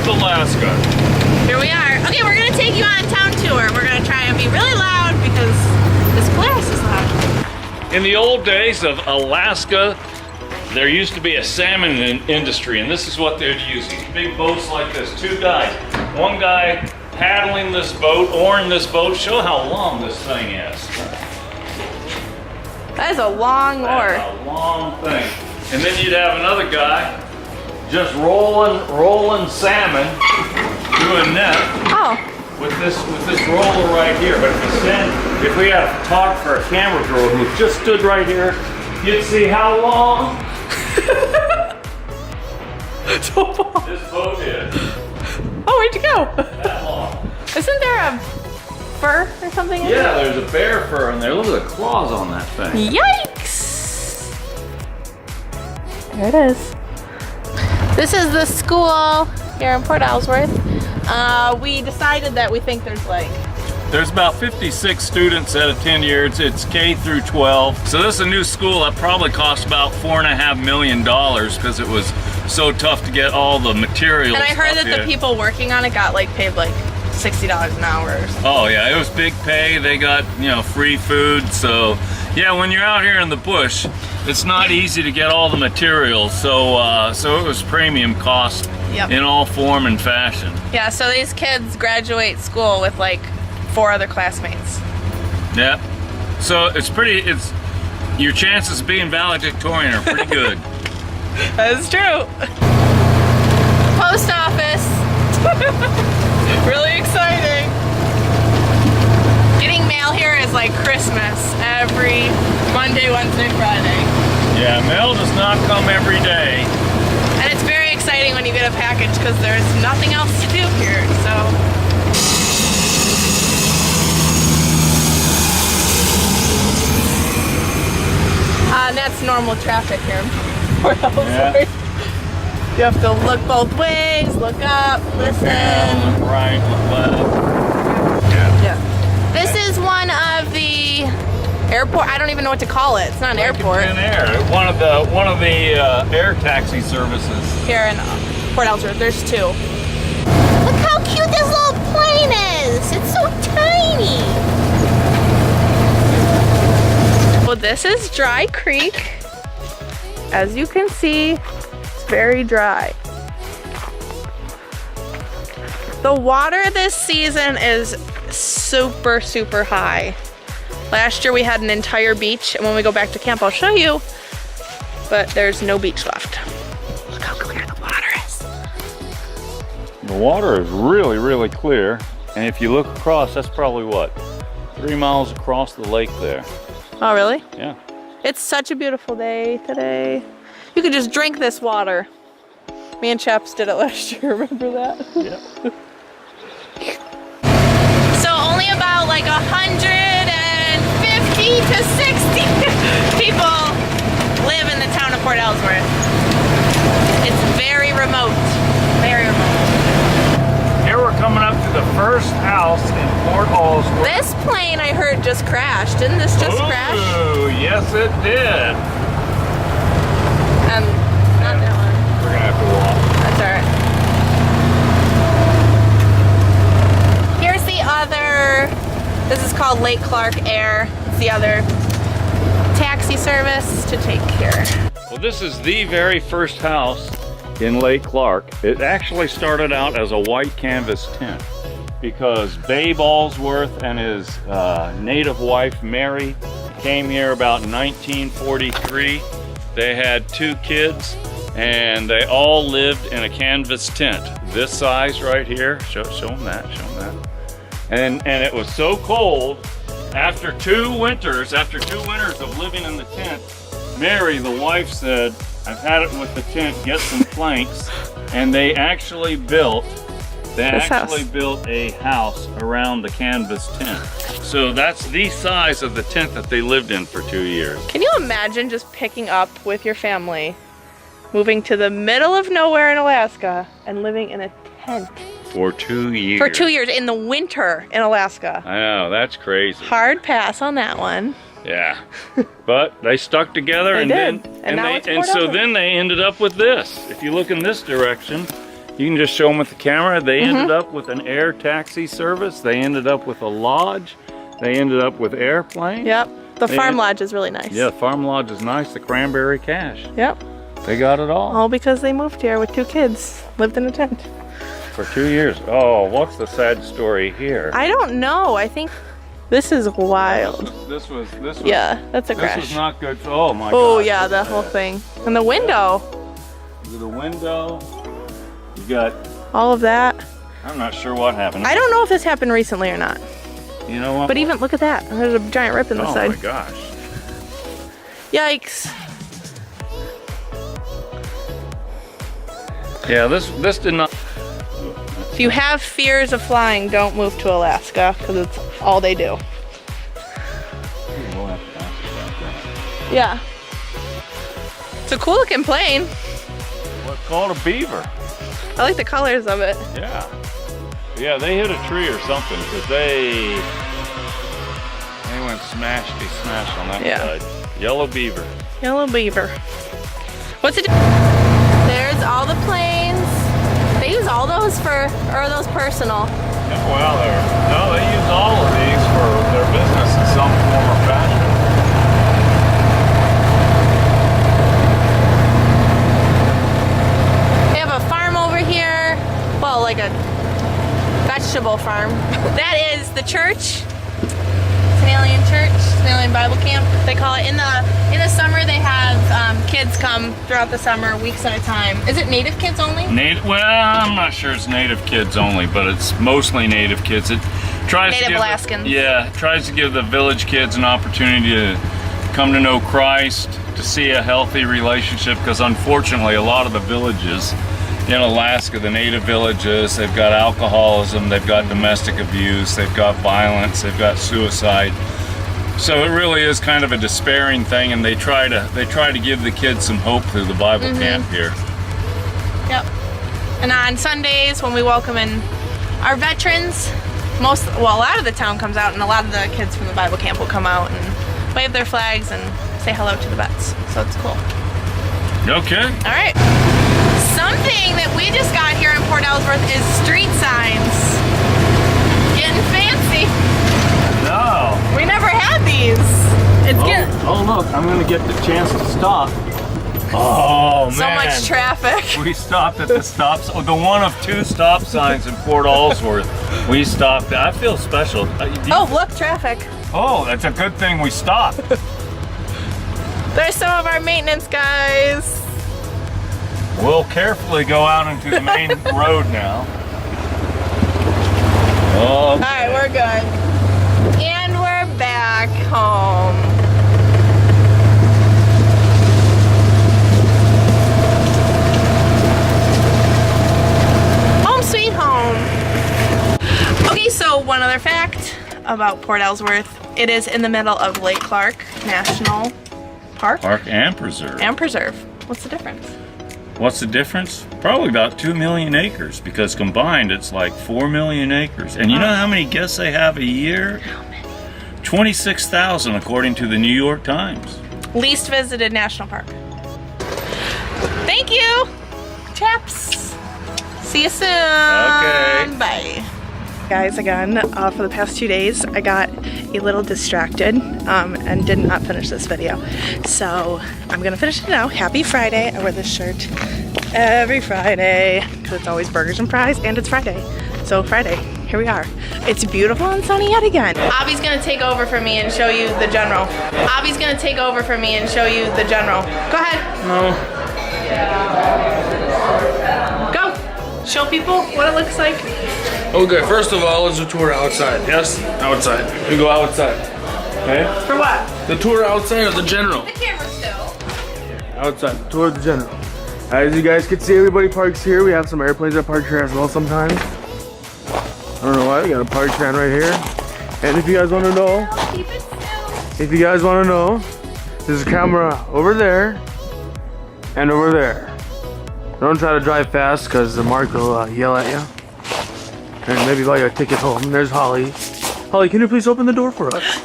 Alsworth, Alaska. Here we are. Okay, we're gonna take you on a town tour. We're gonna try and be really loud because this Polaris is loud. In the old days of Alaska, there used to be a salmon industry, and this is what they'd use. These big boats like this, two guys. One guy paddling this boat, oaring this boat. Show how long this thing is. That is a long oar. That's a long thing. And then you'd have another guy just rolling salmon through a net. Oh. With this roller right here. But if we had a photographer, a camera girl who just stood right here, you'd see how long So long. this boat is. Oh, where'd you go? That long. Isn't there a fur or something? Yeah, there's a bear fur in there. Look at the claws on that thing. Yikes! There it is. This is the school here in Port Alsworth. We decided that we think There's about 56 students that attend here. It's K through 12. So this is a new school that probably cost about $4.5 million because it was so tough to get all the materials. And I heard that the people working on it got paid $60 an hour or something. Oh yeah, it was big pay. They got, free food. So yeah, when you're out here in the bush, it's not easy to get all the materials. So it was premium cost in all form and fashion. Yeah, so these kids graduate school with 4 other classmates. Yeah. So it's your chances of being valedictorian are pretty good. That is true. Post office. Really exciting. Getting mail here is like Christmas every Monday, Wednesday, Friday. Yeah, mail does not come every day. And it's very exciting when you get a package because there's nothing else to do here, so. And that's normal traffic here in Port Alsworth. Yeah. You have to look both ways, look up, listen. Down, look right, look left. Yeah. This is one of the airport. I don't even know what to call it. It's not an airport. It's in air. One of the air taxi services Here in Port Alsworth, there's 2. Look how cute this little plane is. It's so tiny. Well, this is Dry Creek. As you can see, it's very dry. The water this season is super, super high. Last year we had an entire beach, and when we go back to camp, I'll show you, but there's no beach left. Look how clear the water is. The water is really, really clear. And if you look across, that's probably what? 3 miles across the lake there. Oh, really? Yeah. It's such a beautiful day today. You could just drink this water. Me and Chaps did it last year, remember that? Yeah. So only about 150 to 60 people live in the town of Port Alsworth. It's very remote, very remote. Here we're coming up to the first house in Port Alsworth. This plane I heard just crashed. Didn't this just crash? Oh, yes it did. Not that one. We're gonna have to walk. That's alright. Here's the other, this is called Lake Clark Air. It's the other taxi service to take here. Well, this is the very first house in Lake Clark. It actually started out as a white canvas tent because Babe Alsworth and his native wife, Mary, came here about 1943. They had 2 kids and they all lived in a canvas tent. This size right here, show them that. And it was so cold, after 2 winters of living in the tent, Mary, the wife, said, I've had it with the tent, get some planks. And they actually built a house around the canvas tent. So that's the size of the tent that they lived in for 2 years. Can you imagine just picking up with your family, moving to the middle of nowhere in Alaska, and living in a tent? For 2 years. For 2 years in the winter in Alaska. I know, that's crazy. Hard pass on that one. Yeah, but they stuck together They and did. then And now it's Port so Alsworth. then they ended up with this. If you look in this direction, You can just show them with the camera. They ended up with an air taxi service. They ended up with a lodge. They ended up with airplanes. Yep. The farm lodge is really nice. Yeah, the farm lodge is nice. The cranberry cache. Yep. They got it all. All because they moved here with 2 kids, lived in a tent. For 2 years. Oh, what's the sad story here? I don't know. I think this is wild. This was Yeah, that's a crash. This was not good. Oh my god. Oh yeah, the whole thing. And the window. Look at the window. You got, All of that. I'm not sure what happened. I don't know if this happened recently or not. You know what? But even, look at that. There's a giant rip in the side. Oh my gosh. Yikes. Yeah, this did not. If you have fears of flying, don't move to Alaska, because it's all they do. We'll have to pass it back there. Yeah. It's a cool looking plane. What's called a beaver. I like the colors of it. Yeah. Yeah, they hit a tree or something because they went smash on that side. Yellow beaver. Yellow beaver. What's it? There's all the planes. They use all those or are those personal? Yeah, well, they use all of these for their business in some form or fashion. They have a farm over here. Well, like a vegetable farm. That is the church. Smalian Church, Smalian Bible Camp, they call it. In the summer, they have kids come throughout the summer, weeks at a time. Is it native kids only? Well, I'm not sure it's native kids only, but it's mostly native kids. It tries Native to give Alaskans. tries to give the village kids an opportunity to come to know Christ, to see a healthy relationship, because unfortunately, a lot of the villages in Alaska, the native villages, they've got alcoholism, they've got domestic abuse, they've got violence, they've got suicide. So it really is kind of a despairing thing, and they try to give the kids some hope through the Bible camp here. Yep. And on Sundays when we welcome in our veterans, a lot of the town comes out, and a lot of the kids from the Bible camp will come out and wave their flags and say hello to the vets. So it's cool. Okay. All right. Something that we just got here in Port Alsworth is street signs. Getting fancy. No. We never had these. Oh look, I'm gonna get the chance to stop. Oh man. So much traffic. We stopped at the the one of 2 stop signs in Port Alsworth. We stopped. I feel special. Oh, look, traffic. Oh, that's a good thing we stopped. There's some of our maintenance guys. We'll carefully go out into the main road now. Okay. All right, we're good. And we're back home. Home sweet home. Okay, so one other fact about Port Alsworth. It is in the middle of Lake Clark National Park. Park and Preserve. And Preserve. What's the difference? What's the difference? Probably about 2 million acres, because combined it's like 4 million acres. And you know how many guests they have a year? How many? 26,000 according to the New York Times. Least visited national park. Thank you, chaps. See you soon. Okay. Bye. Guys, again, for the past 2 days, I got a little distracted and did not finish this video. So I'm gonna finish it now. Happy Friday. I wear this shirt every Friday because it's always burgers and fries, and it's Friday. So Friday, here we are. It's beautiful and sunny yet again. Avi's gonna take over for me and show you the general. Avi's gonna take over for me and show you the general. Go ahead. No. Go. Show people what it looks like. Okay, first of all, it's a tour outside. Yes? Outside. We go outside. Okay? For what? The tour outside of the general. The camera still. Outside. Tour of the general. As you guys can see, everybody parks here. We have some airplanes that park here as well sometimes. I don't know why. We got a park stand right here. And if you guys want to know, there's a camera over there and over there. Don't try to drive fast because the Mark will yell at you. And maybe buy you a ticket home. And there's Holly. Holly, can you please open the door for us?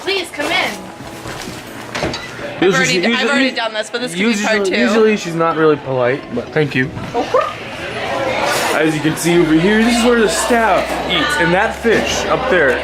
Please come in. I've already done this, but this could be part 2. Usually she's not really polite, but thank you. As you can see over here, this is where the staff eats. And that fish up there.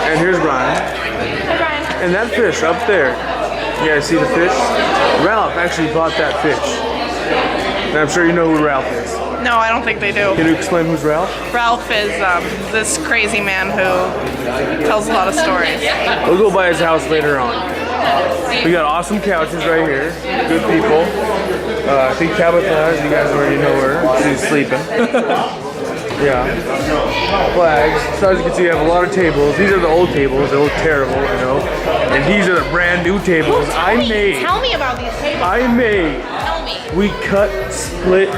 And here's Brian. Hi, Brian. And that fish up there. You guys see the fish? Ralph actually bought that fish. And I'm sure you know who Ralph is. No, I don't think they do. Can you explain who's Ralph? Ralph is this crazy man who tells a lot of stories. We'll go by his house later on. We got awesome couches right here. Good people. I think Tabitha, you guys already know her. She's sleeping. Yeah. Flags. So as you can see, we have a lot of tables. These are the old tables. They look terrible, I know. And these are the brand new tables I made. Tell me about these tables. I made. Tell me. We cut, split,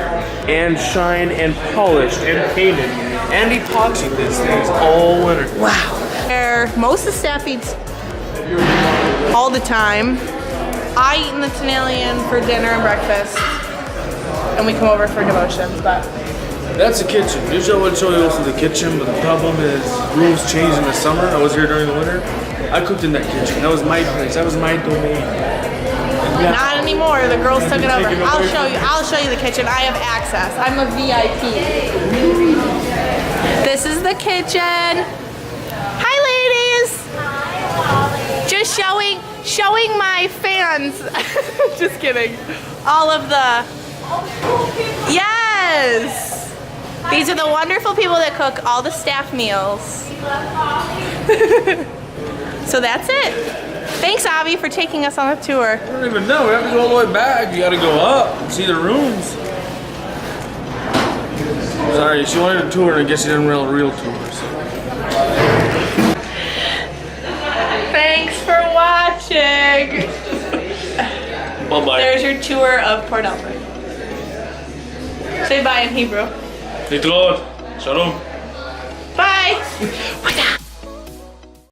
and shined, and polished, and painted, and epoxied these things all winter. Wow. Where most of the staff eats all the time. I eat in the Tenalian for dinner and breakfast. And we come over for devotions, but That's the kitchen. Usually I would show you also the kitchen, but the problem is rules change in the summer. I was here during the winter. I cooked in that kitchen. That was my place. That was my domain. not anymore. The girls took it over. I'll show you the kitchen. I have access. I'm a VIP. This is the kitchen. Hi, ladies. Just showing my fans. Just kidding. All of the. Yes. These are the wonderful people that cook all the staff meals. So that's it. Thanks, Avi, for taking us on a tour. I don't even know. We have to go all the way back. You got to go up and see the rooms. Sorry, she wanted a tour, and I guess she didn't real tours. Thanks for watching. Bye-bye. There's your tour of Port Alsworth. Say bye in Hebrew. להתראות. Shalom. Bye.